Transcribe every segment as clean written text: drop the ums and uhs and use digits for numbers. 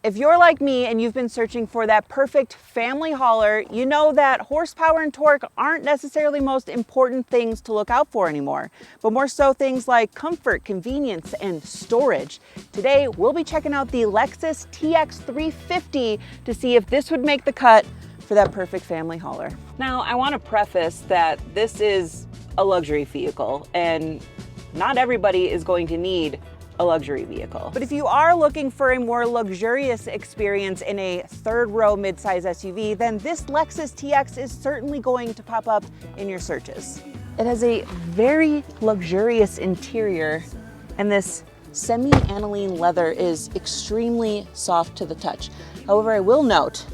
If you're like me and you've been searching for that perfect family hauler, you know that horsepower and torque aren't necessarily most important things to look out for anymore, but more so things like comfort, convenience, and storage. Today, we'll be checking out the Lexus TX 350 to see if this would make the cut for that perfect family hauler. Now, I want to preface that this is a luxury vehicle and not everybody is going to need a luxury vehicle. But if you are looking for a more luxurious experience in a third row midsize SUV, then this Lexus TX is certainly going to pop up in your searches. It has a very luxurious interior, and this semi-aniline leather is extremely soft to the touch. However, I will note,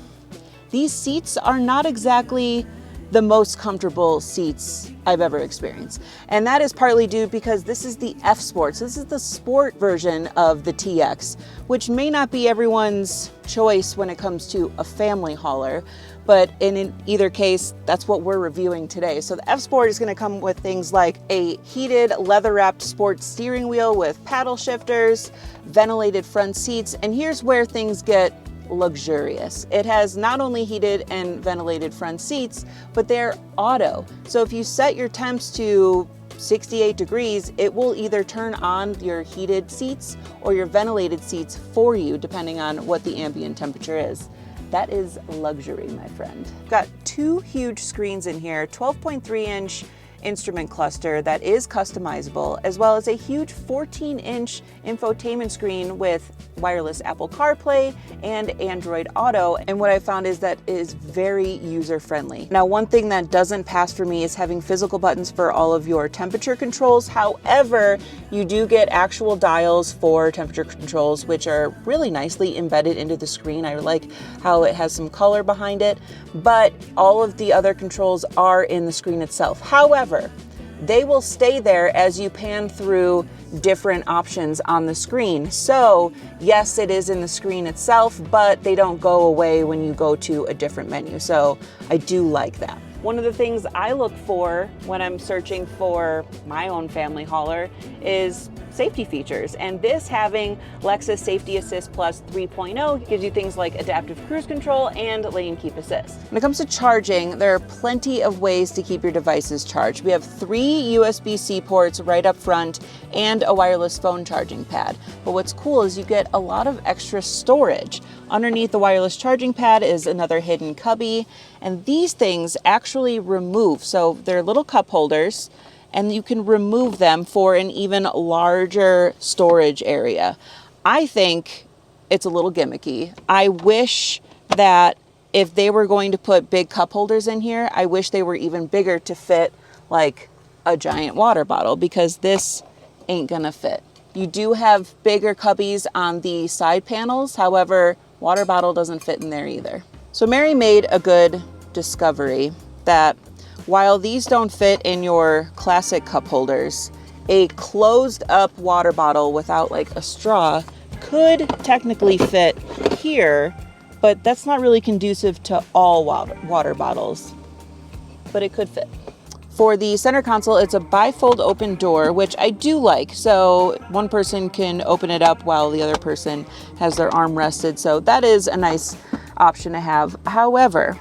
these seats are not exactly the most comfortable seats I've ever experienced. And that is partly due because this is the F Sport. So this is the sport version of the TX, which may not be everyone's choice when it comes to a family hauler, but in either case, that's what we're reviewing today. So the F Sport is gonna come with things like a heated leather-wrapped sports steering wheel with paddle shifters, ventilated front seats, and here's where things get luxurious. It has not only heated and ventilated front seats, but they're auto. So if you set your temps to 68 degrees, it will either turn on your heated seats or your ventilated seats for you, depending on what the ambient temperature is. That is luxury, my friend. Got two huge screens in here, 12.3-inch instrument cluster that is customizable, as well as a huge 14-inch infotainment screen with wireless Apple CarPlay and Android Auto. And what I found is that it is very user-friendly. Now, one thing that doesn't pass for me is having physical buttons for all of your temperature controls. However, you do get actual dials for temperature controls, which are really nicely embedded into the screen. I like how it has some color behind it, but all of the other controls are in the screen itself. However, they will stay there as you pan through different options on the screen. So yes, it is in the screen itself, but they don't go away when you go to a different menu. So I do like that. One of the things I look for when I'm searching for my own family hauler is safety features. And this having Lexus Safety Assist Plus 3.0 gives you things like adaptive cruise control and lane keep assist. When it comes to charging, there are plenty of ways to keep your devices charged. We have 3 USB-C ports right up front and a wireless phone charging pad. But what's cool is you get a lot of extra storage. Underneath the wireless charging pad is another hidden cubby, and these things actually remove. So they're little cup holders, and you can remove them for an even larger storage area. I think it's a little gimmicky. I wish that if they were going to put big cup holders in here, I wish they were even bigger to fit like a giant water bottle, because this ain't gonna fit. You do have bigger cubbies on the side panels, however, water bottle doesn't fit in there either. So Mary made a good discovery that while these don't fit in your classic cup holders, a closed up water bottle without like a straw could technically fit here, but that's not really conducive to all water bottles, but it could fit. For the center console, it's a bifold open door, which I do like. So one person can open it up while the other person has their arm rested. So that is a nice option to have. However,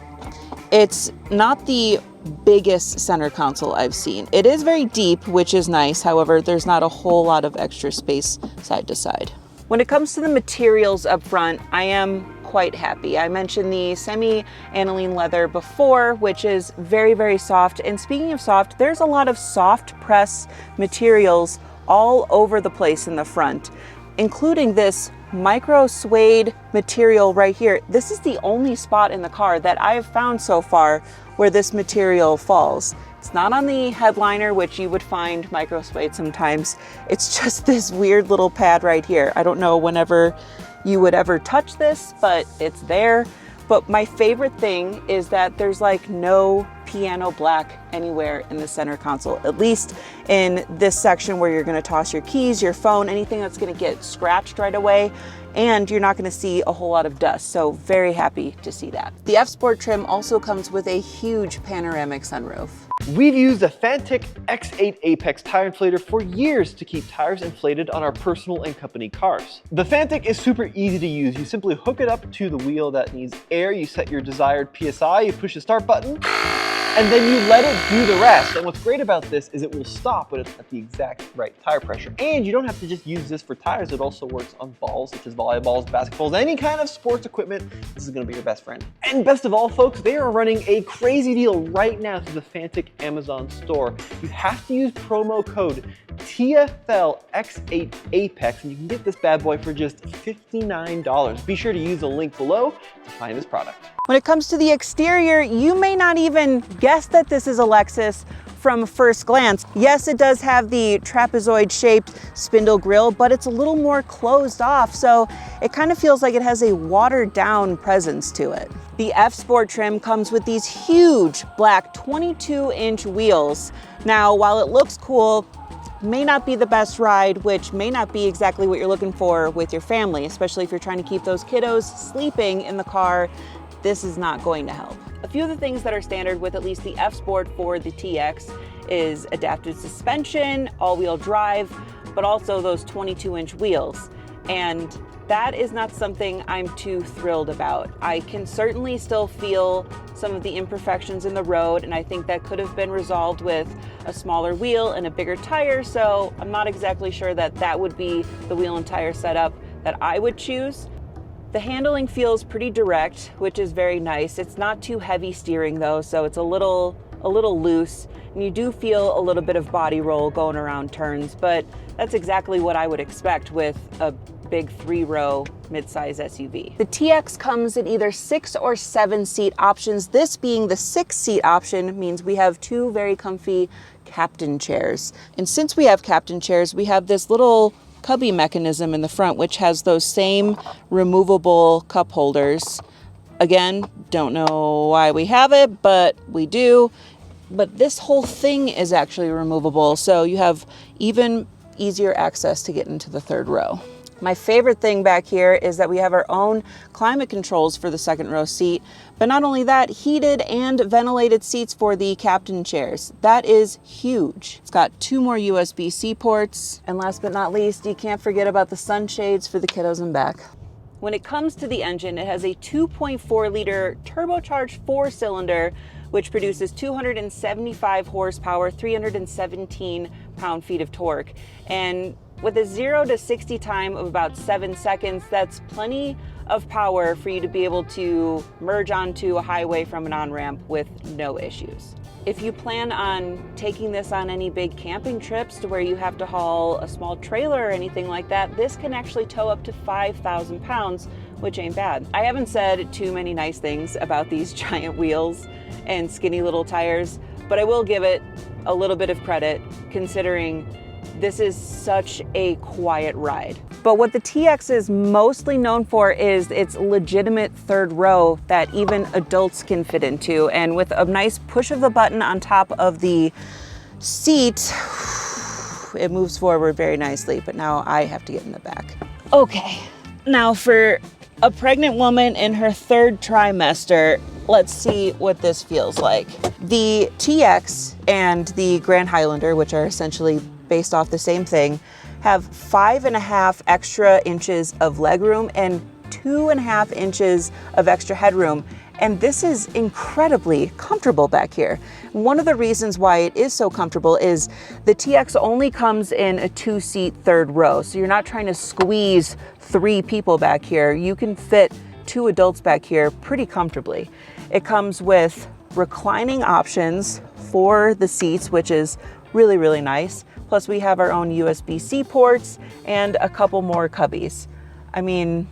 it's not the biggest center console I've seen. It is very deep, which is nice. However, there's not a whole lot of extra space side to side. When it comes to the materials up front, I am quite happy. I mentioned the semi-aniline leather before, which is very, very soft. And speaking of soft, there's a lot of soft press materials all over the place in the front, including this micro suede material right here. This is the only spot in the car that I have found so far where this material falls. It's not on the headliner, which you would find micro suede sometimes. It's just this weird little pad right here. I don't know whenever you would ever touch this, but it's there. But my favorite thing is that there's like no piano black anywhere in the center console, at least in this section where you're gonna toss your keys, your phone, anything that's gonna get scratched right away, and you're not gonna see a whole lot of dust. So very happy to see that. The F Sport trim also comes with a huge panoramic sunroof. We've used the Fantic X8 Apex tire inflator for years to keep tires inflated on our personal and company cars. The Fantic is super easy to use. You simply hook it up to the wheel that needs air, you set your desired PSI, you push the start button, and then you let it do the rest. And what's great about this is it will stop when it's at the exact right tire pressure. And you don't have to just use this for tires, it also works on balls such as volleyballs, basketballs, any kind of sports equipment. This is gonna be your best friend. And best of all, folks, they are running a crazy deal right now through the Fantic Amazon store. You have to use promo code TFL X8 Apex and you can get this bad boy for just $59. Be sure to use the link below to find this product. When it comes to the exterior, you may not even guess that this is a Lexus from first glance. Yes, it does have the trapezoid-shaped spindle grille, but it's a little more closed off, so it kind of feels like it has a watered-down presence to it. The F Sport trim comes with these huge black 22-inch wheels. Now, while it looks cool, may not be the best ride, which may not be exactly what you're looking for with your family, especially if you're trying to keep those kiddos sleeping in the car. This is not going to help. A few of the things that are standard with at least the F Sport for the TX is adaptive suspension, all-wheel drive, but also those 22-inch wheels. And that is not something I'm too thrilled about. I can certainly still feel some of the imperfections in the road, and I think that could have been resolved with a smaller wheel and a bigger tire, so I'm not exactly sure that that would be the wheel and tire setup that I would choose. The handling feels pretty direct, which is very nice. It's not too heavy steering though, so it's a little loose, and you do feel a little bit of body roll going around turns, but that's exactly what I would expect with a big 3-row midsize SUV. The TX comes in either 6 or 7 seat options. This being the 6 seat option means we have 2 very comfy captain chairs. And since we have captain chairs, we have this little cubby mechanism in the front, which has those same removable cup holders. Again, don't know why we have it, but we do. But this whole thing is actually removable, so you have even easier access to get into the 3rd row. My favorite thing back here is that we have our own climate controls for the 2nd row seat, but not only that, heated and ventilated seats for the captain chairs. That is huge. It's got 2 more USB-C ports, and last but not least, you can't forget about the sunshades for the kiddos in back. When it comes to the engine, it has a 2.4 liter turbocharged 4-cylinder, which produces 275 horsepower, 317 pound-feet of torque. And with a 0 to 60 time of about 7 seconds, that's plenty of power for you to be able to merge onto a highway from an on-ramp with no issues. If you plan on taking this on any big camping trips to where you have to haul a small trailer or anything like that, this can actually tow up to 5,000 pounds, which ain't bad. I haven't said too many nice things about these giant wheels and skinny little tires, but I will give it a little bit of credit considering this is such a quiet ride. But what the TX is mostly known for is its legitimate 3rd row that even adults can fit into. And with a nice push of the button on top of the seat, it moves forward very nicely. But now I have to get in the back. Okay, now for a pregnant woman in her 3rd trimester, let's see what this feels like. The TX and the Grand Highlander, which are essentially based off the same thing, have 5.5 extra inches of legroom and 2.5 inches of extra headroom. And this is incredibly comfortable back here. One of the reasons why it is so comfortable is the TX only comes in a 2-seat 3rd row. So you're not trying to squeeze 3 people back here. You can fit 2 adults back here pretty comfortably. It comes with reclining options for the seats, which is really, really nice. Plus we have our own USB-C ports and a couple more cubbies. I mean,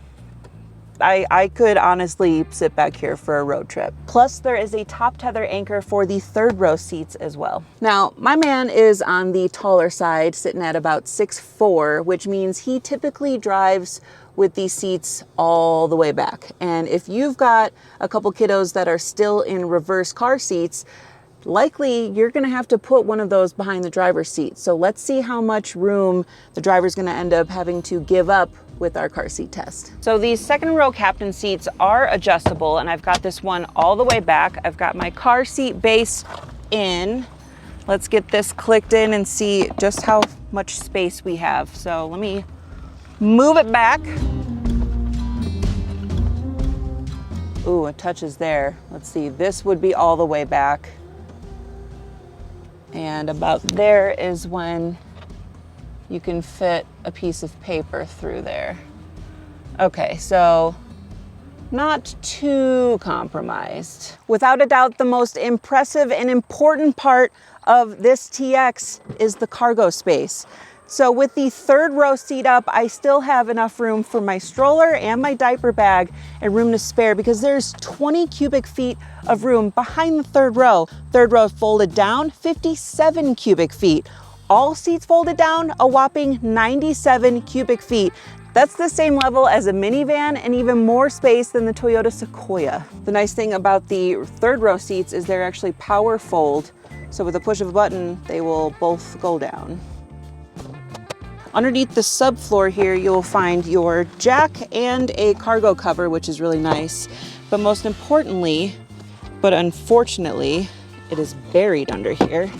I could honestly sit back here for a road trip. Plus there is a top tether anchor for the 3rd row seats as well. Now, my man is on the taller side, sitting at about 6'4", which means he typically drives with these seats all the way back. And if you've got a couple kiddos that are still in reverse car seats, likely you're gonna have to put one of those behind the driver's seat. So let's see how much room the driver's gonna end up having to give up with our car seat test. So these 2nd row captain seats are adjustable, and I've got this one all the way back. I've got my car seat base in, Let's get this clicked in and see just how much space we have. So let me move it back. Ooh, it touches there. Let's see, this would be all the way back. And about there is when you can fit a piece of paper through there. Okay, so not too compromised. Without a doubt, the most impressive and important part of this TX is the cargo space. So with the third row seat up, I still have enough room for my stroller and my diaper bag and room to spare because there's 20 cubic feet of room behind the third row. Third row folded down, 57 cubic feet. All seats folded down, a whopping 97 cubic feet. That's the same level as a minivan and even more space than the Toyota Sequoia. The nice thing about the third row seats is they're actually power fold. So with the push of a button, they will both go down. Underneath the subfloor here, you'll find your jack and a cargo cover, which is really nice. But most importantly, but unfortunately, it is buried under here.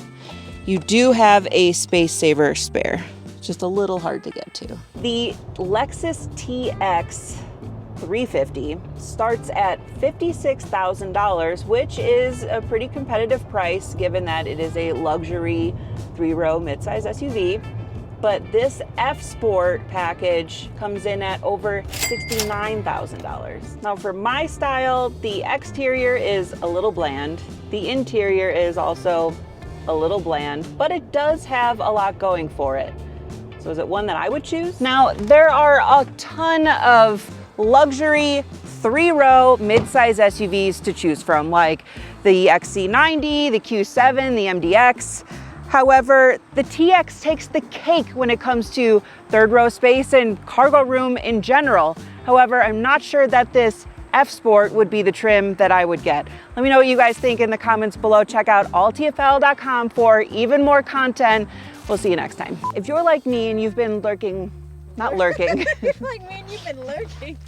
You do have a space saver spare. Just a little hard to get to. The Lexus TX 350 starts at $56,000, which is a pretty competitive price given that it is a luxury 3-row midsize SUV. But this F Sport package comes in at over $69,000. Now for my style, the exterior is a little bland. The interior is also a little bland, but it does have a lot going for it. So is it one that I would choose? Now, there are a ton of luxury 3-row midsize SUVs to choose from, like the XC90, the Q7, the MDX. However, the TX takes the cake when it comes to third row space and cargo room in general. However, I'm not sure that this F Sport would be the trim that I would get. Let me know what you guys think in the comments below. Check out alltfl.com for even more content. We'll see you next time. If you're like me and you've been lurking, not lurking. You're like me and you've been lurking.